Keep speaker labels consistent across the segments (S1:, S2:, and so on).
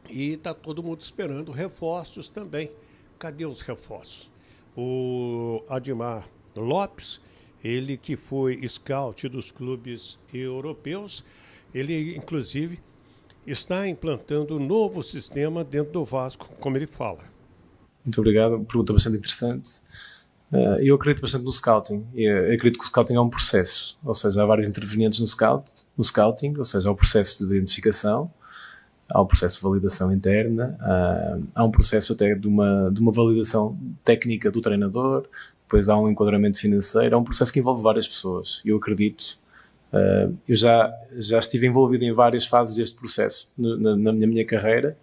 S1: E está todo mundo esperando reforços também. Cadê os reforços? O Admar Lopes, ele que foi scout dos clubes europeus, ele inclusive está implantando um novo sistema dentro do Vasco, como ele fala.
S2: Muito obrigado, pergunta bastante interessante. Eu acredito bastante no scouting. Eu acredito que o scouting é um processo, ou seja, há vários intervenientes no scouting, ou seja, há o processo de identificação, há um processo de validação interna, há um processo até de uma validação técnica do treinador, depois há um enquadramento financeiro, há um processo que envolve várias pessoas. Eu acredito, eu já estive envolvido em várias fases deste processo na minha carreira,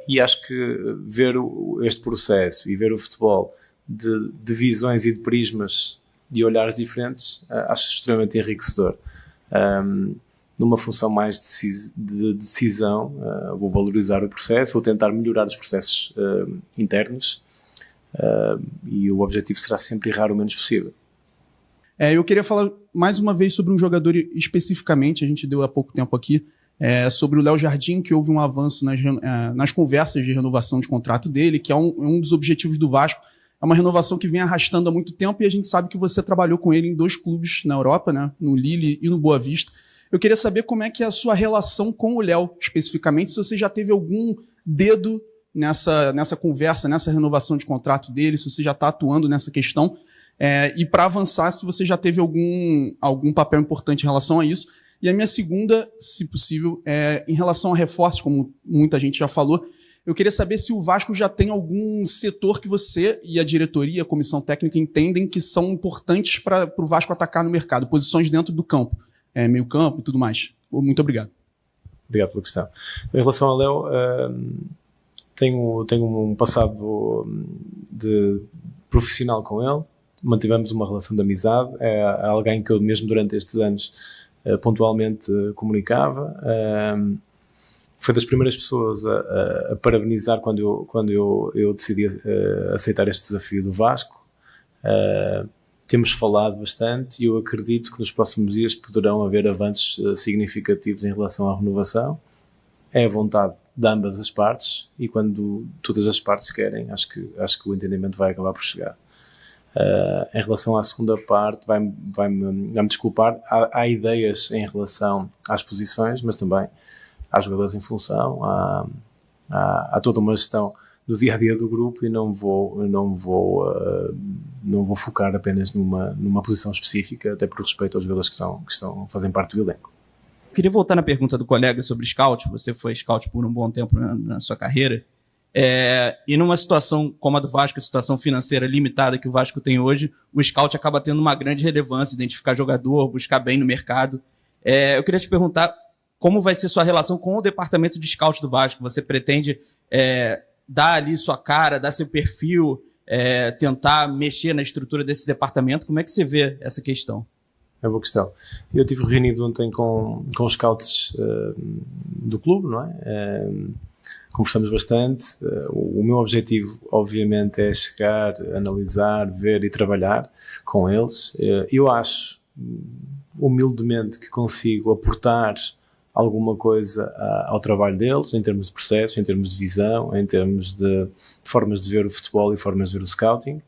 S2: e acho que ver este processo e ver o futebol de visões e de prismas de olhares diferentes, acho extremamente enriquecedor. Numa função mais de decisão, vou valorizar o processo, vou tentar melhorar os processos internos, e o objetivo será sempre errar o menos possível.
S3: Eu queria falar mais uma vez sobre um jogador especificamente, a gente deu há pouco tempo aqui, sobre o Léo Jardim, que houve um avanço nas conversas de renovação de contrato dele, que é um dos objetivos do Vasco. É uma renovação que vem arrastando há muito tempo e a gente sabe que você trabalhou com ele em 2 clubes na Europa, né, no Lille e no Boa Vista. Eu queria saber como é que é a sua relação com o Léo, especificamente, se você já teve algum dedo nessa conversa, nessa renovação de contrato dele, se você já está atuando nessa questão, e para avançar, se você já teve algum papel importante em relação a isso. E a minha segunda, se possível, em relação a reforços, como muita gente já falou, eu queria saber se o Vasco já tem algum setor que você e a diretoria, a comissão técnica, entendem que são importantes para o Vasco atacar no mercado, posições dentro do campo, meio campo e tudo mais. Muito obrigado.
S2: Obrigado pela questão. Em relação ao Léo, tenho um passado de profissional com ele, mantivemos uma relação de amizade, é alguém que eu mesmo durante estes anos pontualmente comunicava. Foi das primeiras pessoas a parabenizar quando eu decidi aceitar este desafio do Vasco. Temos falado bastante e eu acredito que nos próximos dias poderão haver avanços significativos em relação à renovação. É a vontade de ambas as partes e quando todas as partes querem, acho que o entendimento vai acabar por chegar. Em relação à segunda parte, vai-me desculpar, há ideias em relação às posições, mas também há jogadores em função, há toda uma gestão do dia-a-dia do grupo e não vou focar apenas numa posição específica, até por respeito aos jogadores que fazem parte do elenco.
S4: Queria voltar na pergunta do colega sobre scout. Você foi scout por um bom tempo na sua carreira. E numa situação como a do Vasco, a situação financeira limitada que o Vasco tem hoje, o scout acaba tendo uma grande relevância, identificar jogador, buscar bem no mercado. Eu queria te perguntar como vai ser sua relação com o departamento de scout do Vasco. Você pretende dar ali sua cara, dar seu perfil, tentar mexer na estrutura desse departamento? Como é que você vê essa questão?
S2: É boa questão. Eu estive reunido ontem com os scouts do clube, não é? Conversamos bastante. O meu objetivo, obviamente, é chegar, analisar, ver e trabalhar com eles. Eu acho, humildemente, que consigo aportar alguma coisa ao trabalho deles, em termos de processo, em termos de visão, em termos de formas de ver o futebol e formas de ver o scouting.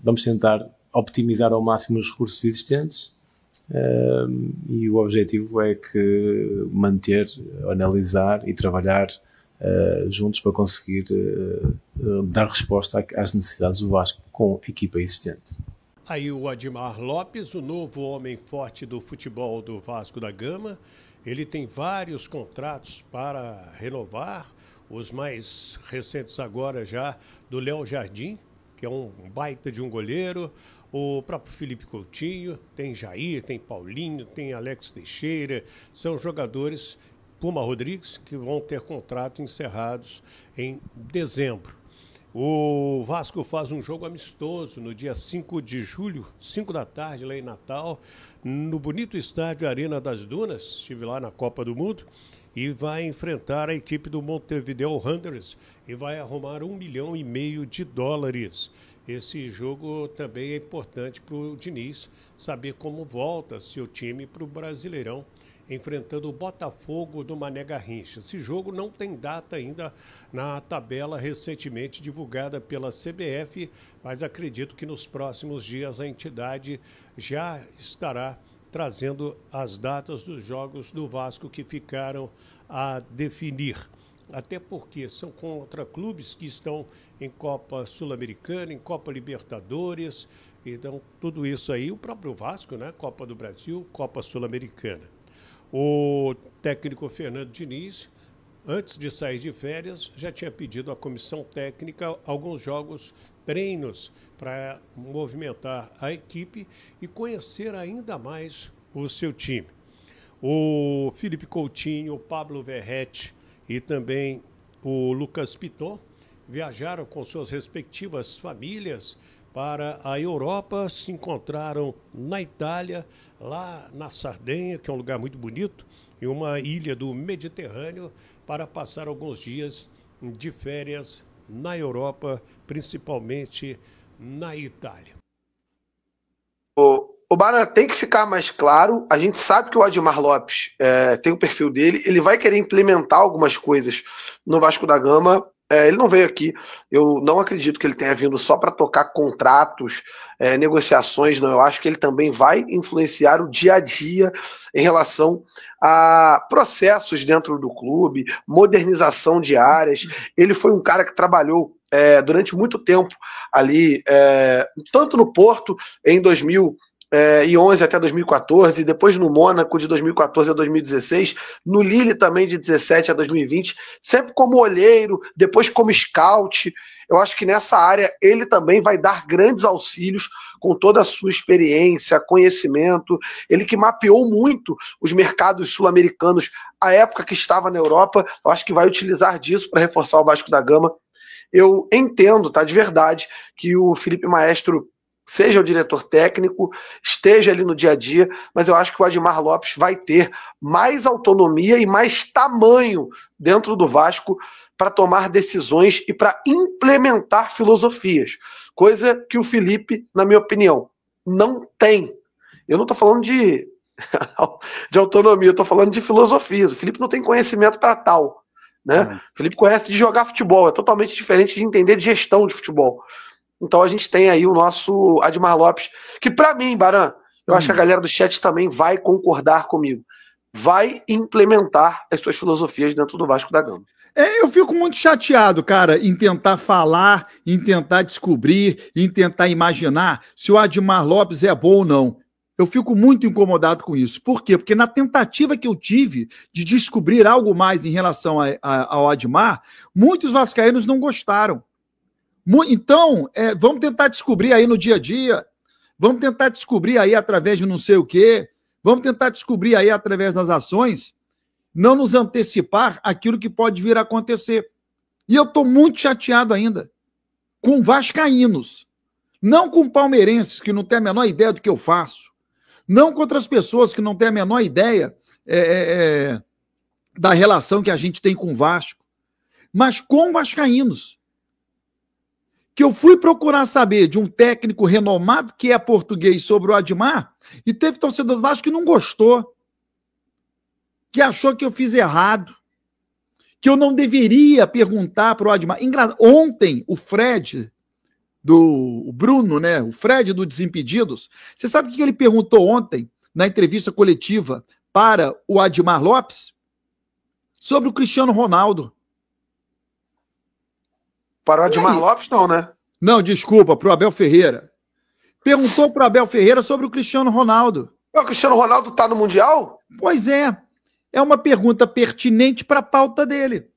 S2: Vamos tentar optimizar ao máximo os recursos existentes, e o objetivo é que manter, analisar e trabalhar juntos para conseguir dar resposta às necessidades do Vasco com a equipa existente.
S1: Aí o Admar Lopes, o novo homem forte do futebol do Vasco da Gama, ele tem vários contratos para renovar, os mais recentes agora já do Léo Jardim, que é um baita de um goleiro, o próprio Felipe Coutinho, tem Jair, tem Paulinho, tem Alex Teixeira, são jogadores, Puma Rodrigues, que vão ter contrato encerrados em dezembro. O Vasco faz um jogo amistoso no dia 5 de julho, 5 da tarde, lá em Natal, no bonito estádio Arena das Dunas, estive lá na Copa do Mundo, e vai enfrentar a equipe do Montevideo Wanderers e vai arrumar US$ 1,5 milhão. Esse jogo também é importante para o Diniz saber como volta seu time para o Brasileirão enfrentando o Botafogo do Mané Garrincha. Esse jogo não tem data ainda na tabela recentemente divulgada pela CBF, mas acredito que nos próximos dias a entidade já estará trazendo as datas dos jogos do Vasco que ficaram a definir. Até porque são contra clubes que estão em Copa Sul-Americana, em Copa Libertadores, então tudo isso aí, o próprio Vasco, né? Copa do Brasil, Copa Sul-Americana. O técnico Fernando Diniz, antes de sair de férias, já tinha pedido à comissão técnica alguns jogos, treinos, para movimentar a equipe e conhecer ainda mais o seu time. O Felipe Coutinho, o Pablo Verratti e também o Lucas Piton viajaram com suas respectivas famílias para a Europa, se encontraram na Itália, lá na Sardenha, que é um lugar muito bonito, em uma ilha do Mediterrâneo, para passar alguns dias de férias na Europa, principalmente na Itália.
S5: O Bara, tem que ficar mais claro, a gente sabe que o Admar Lopes tem o perfil dele, ele vai querer implementar algumas coisas no Vasco da Gama. Ele não veio aqui, eu não acredito que ele tenha vindo só para tocar contratos, negociações, não. Eu acho que ele também vai influenciar o dia a dia em relação a processos dentro do clube, modernização de áreas. Ele foi um cara que trabalhou durante muito tempo ali, tanto no Porto, em 2011 até 2014, depois no Mônaco de 2014 a 2016, no Lille também de 17 a 2020, sempre como olheiro, depois como scout. Eu acho que nessa área ele também vai dar grandes auxílios com toda a sua experiência, conhecimento. Ele que mapeou muito os mercados sul-americanos à época que estava na Europa, eu acho que vai utilizar disso para reforçar o Vasco da Gama. Eu entendo, tá, de verdade, que o Felipe Maestro seja o diretor técnico, esteja ali no dia a dia, mas eu acho que o Admar Lopes vai ter mais autonomia e mais tamanho dentro do Vasco para tomar decisões e para implementar filosofias, coisa que o Felipe, na minha opinião, não tem. Eu não estou falando de autonomia, eu estou falando de filosofias. O Felipe não tem conhecimento para tal, né? O Felipe conhece de jogar futebol, é totalmente diferente de entender de gestão de futebol. Então a gente tem aí o nosso Admar Lopes, que para mim, Baran, eu acho que a galera do chat também vai concordar comigo. Vai implementar as suas filosofias dentro do Vasco da Gama.
S6: Eu fico muito chateado, cara, em tentar falar, em tentar descobrir, em tentar imaginar se o Admar Lopes é bom ou não. Eu fico muito incomodado com isso. Por quê? Porque na tentativa que eu tive de descobrir algo mais em relação ao Admar, muitos vascaínos não gostaram. Então, vamos tentar descobrir aí no dia a dia, vamos tentar descobrir aí através de não sei o quê, vamos tentar descobrir aí através das ações, não nos antecipar aquilo que pode vir a acontecer. E eu estou muito chateado ainda com vascaínos, não com palmeirenses que não têm a menor ideia do que eu faço, não com outras pessoas que não têm a menor ideia da relação que a gente tem com o Vasco, mas com vascaínos. Que eu fui procurar saber de um técnico renomado que é português sobre o Admar e teve torcedor do Vasco que não gostou, que achou que eu fiz errado, que eu não deveria perguntar para o Admar. Ontem, o Fred, o Bruno, né, o Fred do Desimpedidos, você sabe o que ele perguntou ontem na entrevista coletiva para o Admar Lopes? Sobre o Cristiano Ronaldo.
S5: Para o Admar Lopes, não, né?
S6: Não, desculpa, para o Abel Ferreira. Perguntou para o Abel Ferreira sobre o Cristiano Ronaldo.
S5: O Cristiano Ronaldo está no Mundial?
S6: Pois é. É uma pergunta pertinente para a pauta dele.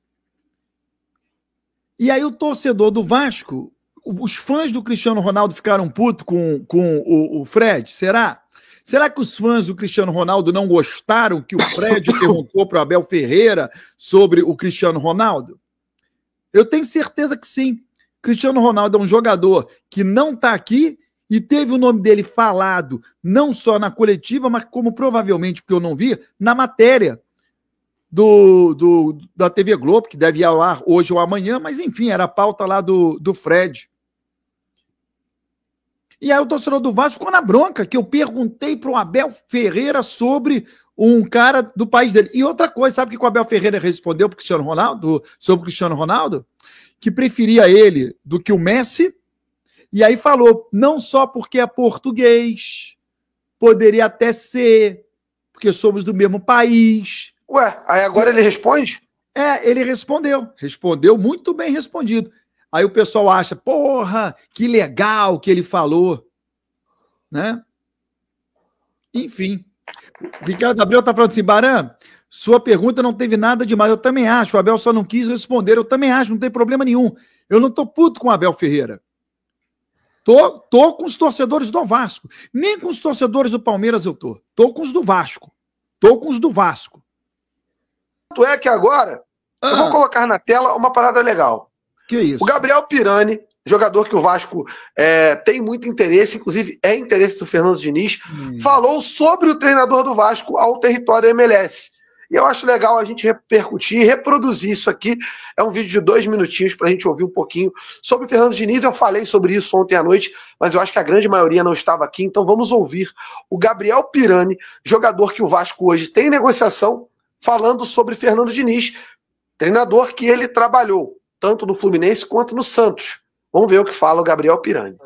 S6: E aí o torcedor do Vasco, os fãs do Cristiano Ronaldo ficaram putos com o Fred? Será? Será que os fãs do Cristiano Ronaldo não gostaram que o Fred perguntou para o Abel Ferreira sobre o Cristiano Ronaldo? Eu tenho certeza que sim. Cristiano Ronaldo é um jogador que não está aqui e teve o nome dele falado não só na coletiva, mas como provavelmente, porque eu não vi, na matéria da TV Globo, que deve ir ao ar hoje ou amanhã, mas enfim, era a pauta lá do Fred. E aí o torcedor do Vasco ficou na bronca, que eu perguntei para o Abel Ferreira sobre um cara do país dele. E outra coisa, sabe o que o Abel Ferreira respondeu pro Cristiano Ronaldo, sobre o Cristiano Ronaldo? Que preferia ele do que o Messi, e aí falou, não só porque é português, poderia até ser, porque somos do mesmo país.
S5: Ué, aí agora ele responde?
S6: Ele respondeu muito bem respondido. Aí o pessoal acha, porra, que legal que ele falou, né? Enfim. O Ricardo Abreu está falando assim, Baran, sua pergunta não teve nada demais. Eu também acho, o Abel só não quis responder. Eu também acho, não tem problema nenhum. Eu não tô puto com o Abel Ferreira. Tô com os torcedores do Vasco. Nem com os torcedores do Palmeiras eu tô. Tô com os do Vasco.
S5: Tanto é que agora eu vou colocar na tela uma parada legal.
S6: Que isso?
S5: O Gabriel Pirani, jogador que o Vasco tem muito interesse, inclusive é interesse do Fernando Diniz, falou sobre o treinador do Vasco ao território MLS. E eu acho legal a gente repercutir, reproduzir isso aqui. É um vídeo de 2 minutinhos para a gente ouvir um pouquinho sobre o Fernando Diniz. Eu falei sobre isso ontem à noite, mas eu acho que a grande maioria não estava aqui, então vamos ouvir o Gabriel Pirani, jogador que o Vasco hoje tem negociação, falando sobre Fernando Diniz, treinador que ele trabalhou, tanto no Fluminense quanto no Santos. Vamos ver o que fala o Gabriel Pirani.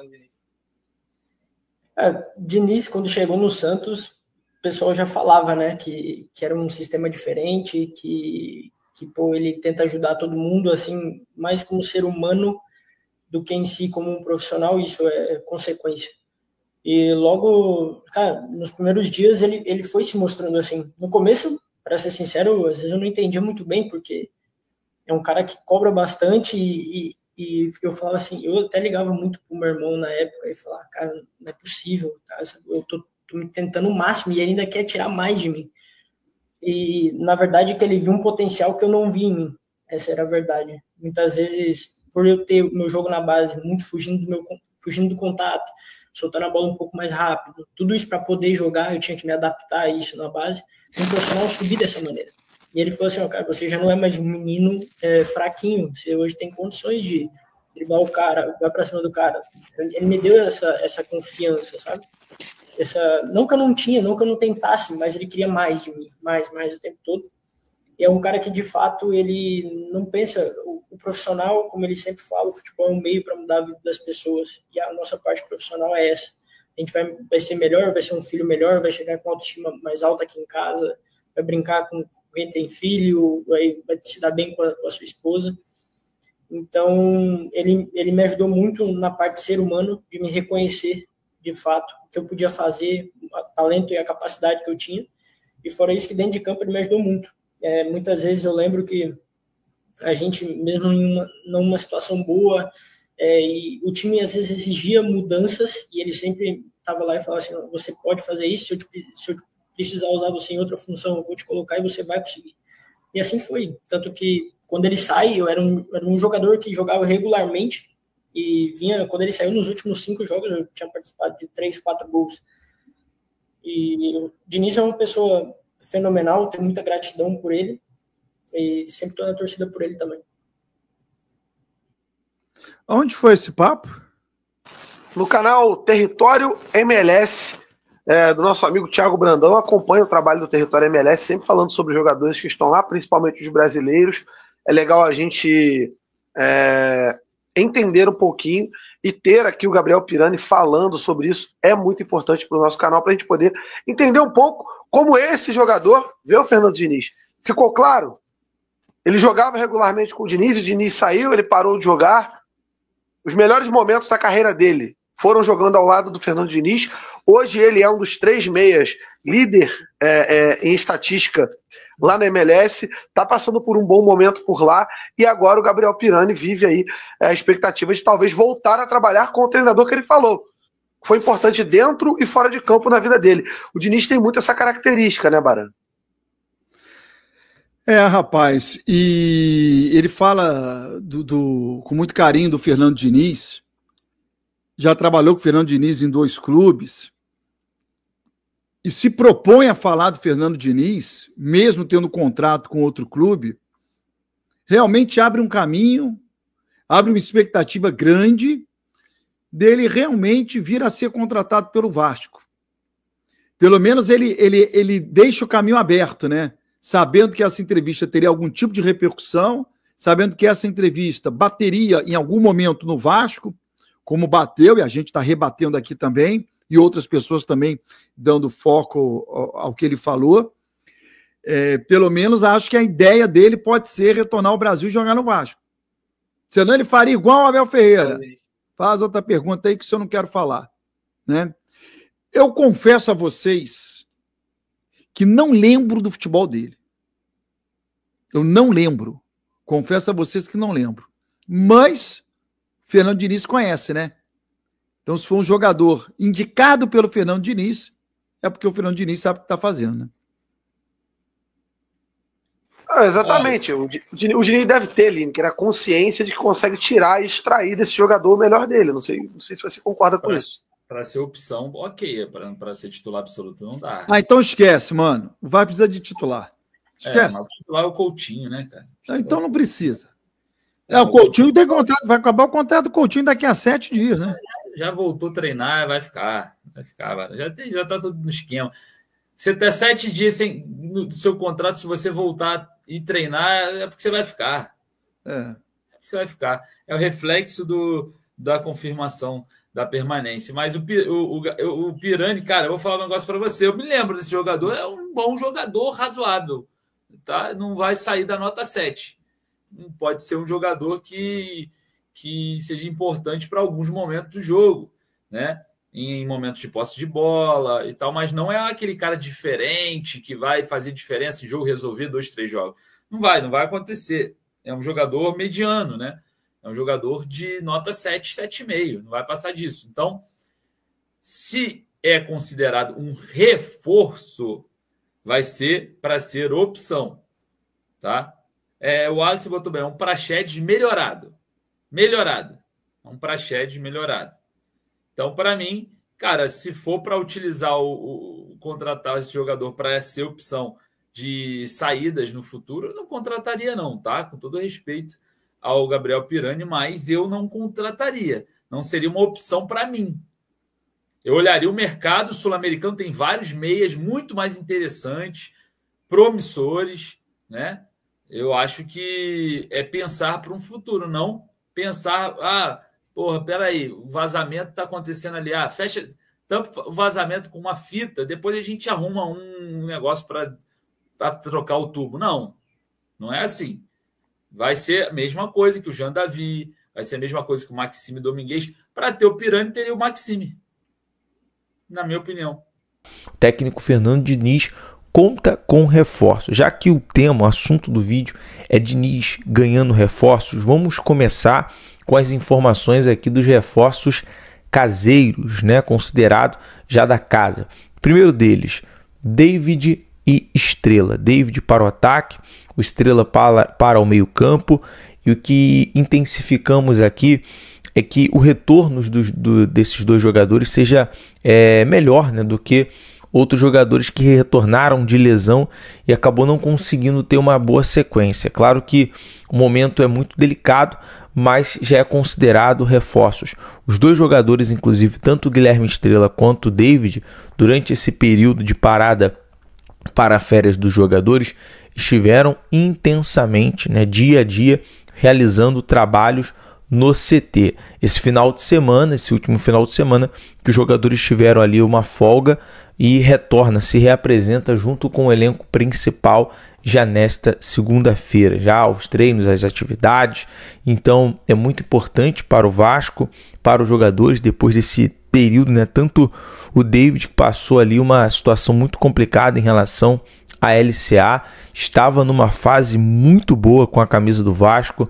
S7: Diniz, quando chegou no Santos, o pessoal já falava, né, que era um sistema diferente, que pô, ele tenta ajudar todo mundo, assim, mais como ser humano do que em si como um profissional, isso é consequência. E logo, cara, nos primeiros dias ele foi se mostrando assim. No começo, para ser sincero, às vezes eu não entendia muito bem, porque é um cara que cobra bastante e eu falava assim, eu até ligava muito pro meu irmão na época e falava, cara, não é possível, cara, eu tô me tentando o máximo e ele ainda quer tirar mais de mim. E, na verdade, que ele viu um potencial que eu não vi em mim. Essa era a verdade. Muitas vezes, por eu ter o meu jogo na base, muito fugindo do contato, soltando a bola um pouco mais rápido, tudo isso para poder jogar, eu tinha que me adaptar a isso na base. Um profissional subir dessa maneira. E ele falou assim, cara, você já não é mais um menino fraquinho, você hoje tem condições de driblar o cara, vai pra cima do cara. Ele me deu essa confiança, sabe? Não que eu não tinha, não que eu não tentasse, mas ele queria mais de mim, mais o tempo todo. E é um cara que, de fato, ele não pensa... O profissional, como ele sempre fala, o futebol é um meio para mudar a vida das pessoas. E a nossa parte profissional é essa. A gente vai ser melhor, vai ser um filho melhor, vai chegar com autoestima mais alta aqui em casa, vai brincar com quem tem filho, vai se dar bem com a sua esposa. Então, ele me ajudou muito na parte de ser humano, de me reconhecer, de fato, o que eu podia fazer, o talento e a capacidade que eu tinha. E fora isso, que dentro de campo ele me ajudou muito. Muitas vezes eu lembro que a gente, mesmo numa situação boa, e o time às vezes exigia mudanças, e ele sempre estava lá e falava assim, você pode fazer isso, se eu precisar usar você em outra função, eu vou te colocar e você vai conseguir. E assim foi. Tanto que quando ele sai, eu era um jogador que jogava regularmente, e quando ele saiu nos últimos 5 jogos, eu tinha participado de 3, 4 gols. E o Diniz é uma pessoa fenomenal, tenho muita gratidão por ele, e sempre estou na torcida por ele também.
S6: Onde foi esse papo?
S5: No canal Território MLS, do nosso amigo Thiago Brandão. Acompanha o trabalho do Território MLS, sempre falando sobre jogadores que estão lá, principalmente os brasileiros. É legal a gente entender um pouquinho e ter aqui o Gabriel Pirani falando sobre isso. É muito importante para o nosso canal, para a gente poder entender um pouco como esse jogador vê o Fernando Diniz. Ficou claro? Ele jogava regularmente com o Diniz saiu, ele parou de jogar. Os melhores momentos da carreira dele foram jogando ao lado do Fernando Diniz. Hoje ele é um dos 3 meias, líder em estatística lá na MLS, está passando por um bom momento por lá, e agora o Gabriel Pirani vive aí a expectativa de talvez voltar a trabalhar com o treinador que ele falou. Foi importante dentro e fora de campo na vida dele. O Diniz tem muito essa característica, né, Baran?
S6: Rapaz, e ele fala com muito carinho do Fernando Diniz, já trabalhou com o Fernando Diniz em 2 clubes, e se propõe a falar do Fernando Diniz, mesmo tendo contrato com outro clube, realmente abre um caminho, abre uma expectativa grande dele realmente vir a ser contratado pelo Vasco. Pelo menos ele deixa o caminho aberto, né? Sabendo que essa entrevista teria algum tipo de repercussão, sabendo que essa entrevista bateria em algum momento no Vasco, como bateu, e a gente está rebatendo aqui também, e outras pessoas também dando foco ao que ele falou. Pelo menos acho que a ideia dele pode ser retornar ao Brasil e jogar no Vasco. Senão ele faria igual o Abel Ferreira. Faz outra pergunta aí que eu não quero falar, né? Eu confesso a vocês que não lembro do futebol dele. Eu não lembro. Confesso a vocês que não lembro. Mas Fernando Diniz conhece, né? Então, se for um jogador indicado pelo Fernando Diniz, é porque o Fernando Diniz sabe o que está fazendo, né?
S5: Exatamente. O Diniz deve ter, Lineker, a consciência de que consegue tirar e extrair desse jogador o melhor dele. Não sei se você concorda com isso.
S8: Para ser opção, ok. Para ser titular absoluto, não dá.
S6: Então esquece, mano. Vai precisar de titular. Esquece.
S8: Mas o titular é o Coutinho, né, cara?
S6: Então não precisa. O Coutinho tem contrato. Vai acabar o contrato do Coutinho daqui a 7 dias, né?
S8: Já voltou a treinar, vai ficar. Já tá tudo no esquema. Você tá 7 dias no seu contrato, se você voltar e treinar, é porque você vai ficar. Você vai ficar. É o reflexo da confirmação da permanência. Mas o Pirani, cara, eu vou falar um negócio para você. Eu me lembro desse jogador, é um bom jogador razoável. Tá? Não vai sair da nota 7. Não pode ser um jogador que seja importante para alguns momentos do jogo, né? Em momentos de posse de bola e tal, mas não é aquele cara diferente que vai fazer diferença em jogo, resolver 2, 3 jogos. Não vai acontecer. É um jogador mediano, né? É um jogador de nota 7, 7,5. Não vai passar disso. Então, se é considerado um reforço, vai ser para ser opção, tá? O Alisson botou bem, é um Praxedes melhorado. É um Praxedes melhorado. Então, para mim, cara, se for para utilizar contratar esse jogador para ser opção de saídas no futuro, eu não contrataria não, tá? Com todo respeito ao Gabriel Pirani, mas eu não contrataria. Não seria uma opção para mim. Eu olharia o mercado sul-americano, tem vários meias muito mais interessantes, promissores, né? Eu acho que é pensar para um futuro, não pensar, peraí, o vazamento está acontecendo ali, fecha, tampa o vazamento com uma fita, depois a gente arruma um negócio para trocar o tubo. Não é assim. Vai ser a mesma coisa que o Jean Davi, vai ser a mesma coisa que o Maxime Domingues. Para ter o Pirani, teria o Maxime, na minha opinião.
S9: O técnico Fernando Diniz conta com reforços. Já que o tema, o assunto do vídeo é Diniz ganhando reforços, vamos começar com as informações aqui dos reforços caseiros, né, considerado já da casa. Primeiro deles, David e Estrela. David para o ataque, o Estrela para o meio-campo. E o que intensificamos aqui é que o retorno desses dois jogadores seja melhor, né, do que outros jogadores que retornaram de lesão e acabou não conseguindo ter uma boa sequência. Claro que o momento é muito delicado, mas já é considerado reforços. Os dois jogadores, inclusive, tanto o Guilherme Estrela quanto o David, durante esse período de parada para férias dos jogadores, estiveram intensamente, né, dia a dia, realizando trabalhos no CT. Esse último final de semana, que os jogadores tiveram ali uma folga e se reapresenta junto com o elenco principal já nesta segunda-feira, já os treinos, as atividades. Então é muito importante para o Vasco, para os jogadores, depois desse período, né? Tanto o David, que passou ali uma situação muito complicada em relação à LCA, estava numa fase muito boa com a camisa do Vasco,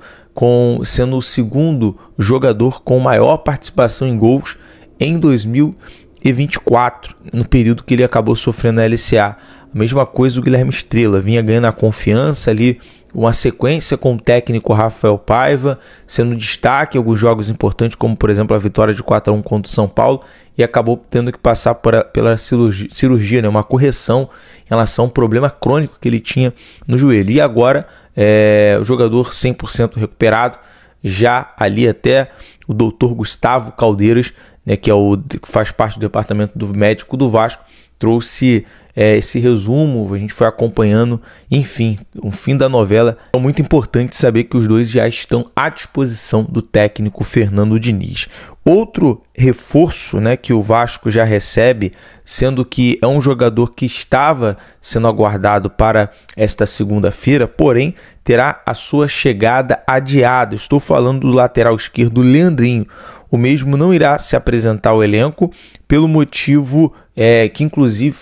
S9: sendo o segundo jogador com maior participação em gols em 2024, no período que ele acabou sofrendo a LCA. A mesma coisa o Guilherme Estrela, vinha ganhando a confiança ali, uma sequência com o técnico Rafael Paiva, sendo destaque em alguns jogos importantes, como por exemplo a vitória de 4-1 contra o São Paulo, e acabou tendo que passar pela cirurgia, né, uma correção em relação ao problema crônico que ele tinha no joelho. E agora o jogador 100% recuperado, já ali até o doutor Gustavo Caldeiras né, que faz parte do departamento do médico do Vasco, trouxe esse resumo, a gente foi acompanhando, enfim, o fim da novela. É muito importante saber que os dois já estão à disposição do técnico Fernando Diniz. Outro reforço, né, que o Vasco já recebe, sendo que é um jogador que estava sendo aguardado para esta segunda-feira, porém terá a sua chegada adiada. Estou falando do lateral esquerdo Leandrinho. O mesmo não irá se apresentar ao elenco pelo motivo que inclusive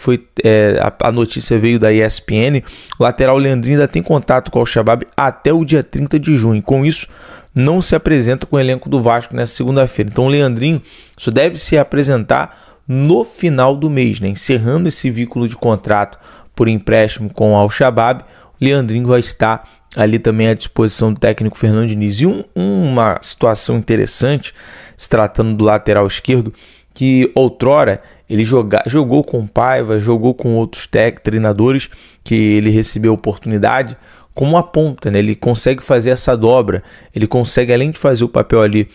S9: a notícia veio da ESPN. O lateral Leandrinho ainda tem contato com o Al-Shabaab até o dia 30 de junho. Com isso, não se apresenta com o elenco do Vasco nessa segunda-feira. Então o Leandrinho só deve se apresentar no final do mês, né? Encerrando esse vínculo de contrato por empréstimo com o Al-Shabaab. O Leandrinho vai estar ali também à disposição do técnico Fernando Diniz. E uma situação interessante, se tratando do lateral esquerdo, que outrora ele jogou com o Paiva, jogou com outros treinadores que ele recebeu oportunidade como uma ponta, né? Ele consegue fazer essa dobra, ele consegue, além de fazer o papel ali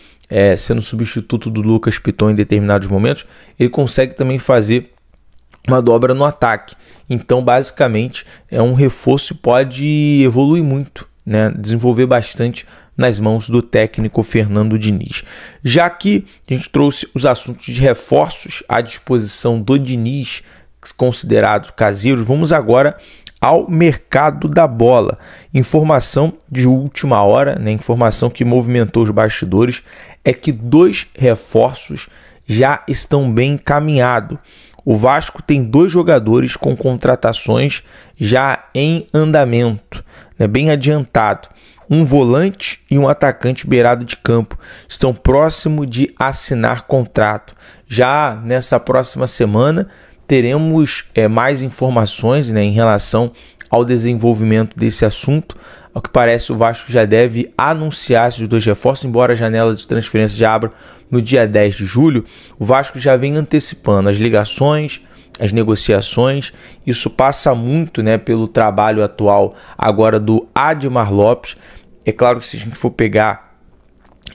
S9: sendo substituto do Lucas Piton em determinados momentos, ele consegue também fazer uma dobra no ataque. Então, basicamente, é um reforço e pode evoluir muito, né? Desenvolver bastante nas mãos do técnico Fernando Diniz. Já que a gente trouxe os assuntos de reforços à disposição do Diniz, considerados caseiros, vamos agora ao mercado da bola. Informação de última hora, né? Informação que movimentou os bastidores, é que 2 reforços já estão bem encaminhados. O Vasco tem 2 jogadores com contratações já em andamento, né, bem adiantado. Um volante e um atacante beirado de campo estão próximos de assinar contrato. Já nessa próxima semana teremos mais informações, né, em relação ao desenvolvimento desse assunto. Ao que parece, o Vasco já deve anunciar esses 2 reforços, embora a janela de transferência já abra no dia 10 de julho. O Vasco já vem antecipando as ligações, as negociações. Isso passa muito, né, pelo trabalho atual agora do Admar Lopes. É claro que se a gente for pegar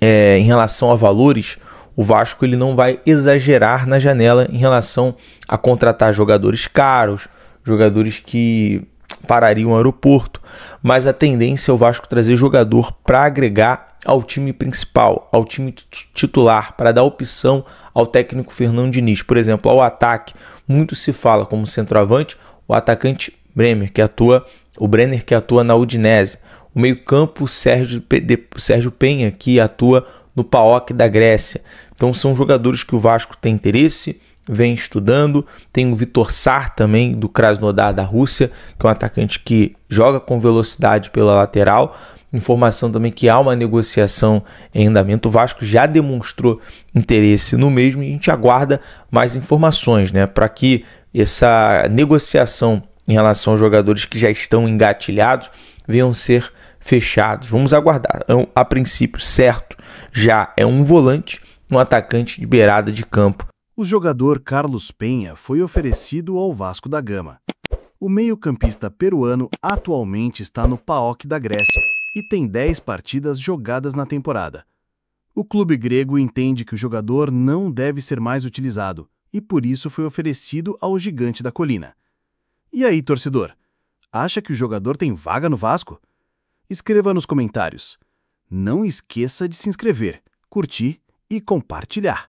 S9: em relação a valores, o Vasco ele não vai exagerar na janela em relação a contratar jogadores caros, jogadores que parariam o aeroporto, mas a tendência é o Vasco trazer jogador para agregar ao time principal, ao time titular, para dar opção ao técnico Fernando Diniz. Por exemplo, ao ataque, muito se fala como centroavante o atacante Brenner, que atua na Udinese. O meio-campo, Sérgio Penha, que atua no PAOK da Grécia. Então são jogadores que o Vasco tem interesse, vem estudando. Tem o Vitor Sar também, do Krasnodar da Rússia, que é um atacante que joga com velocidade pela lateral. Informação também que há uma negociação em andamento. O Vasco já demonstrou interesse no mesmo e a gente aguarda mais informações, né, para que essa negociação em relação aos jogadores que já estão engatilhados venham ser fechados. Vamos aguardar. A princípio, certo, já é um volante, um atacante de beirada de campo.
S10: O jogador Carlos Penha foi oferecido ao Vasco da Gama. O meio-campista peruano atualmente está no PAOK da Grécia e tem 10 partidas jogadas na temporada. O clube grego entende que o jogador não deve ser mais utilizado e por isso foi oferecido ao Gigante da Colina. E aí, torcedor? Acha que o jogador tem vaga no Vasco? Escreva nos comentários. Não esqueça de se inscrever, curtir e compartilhar.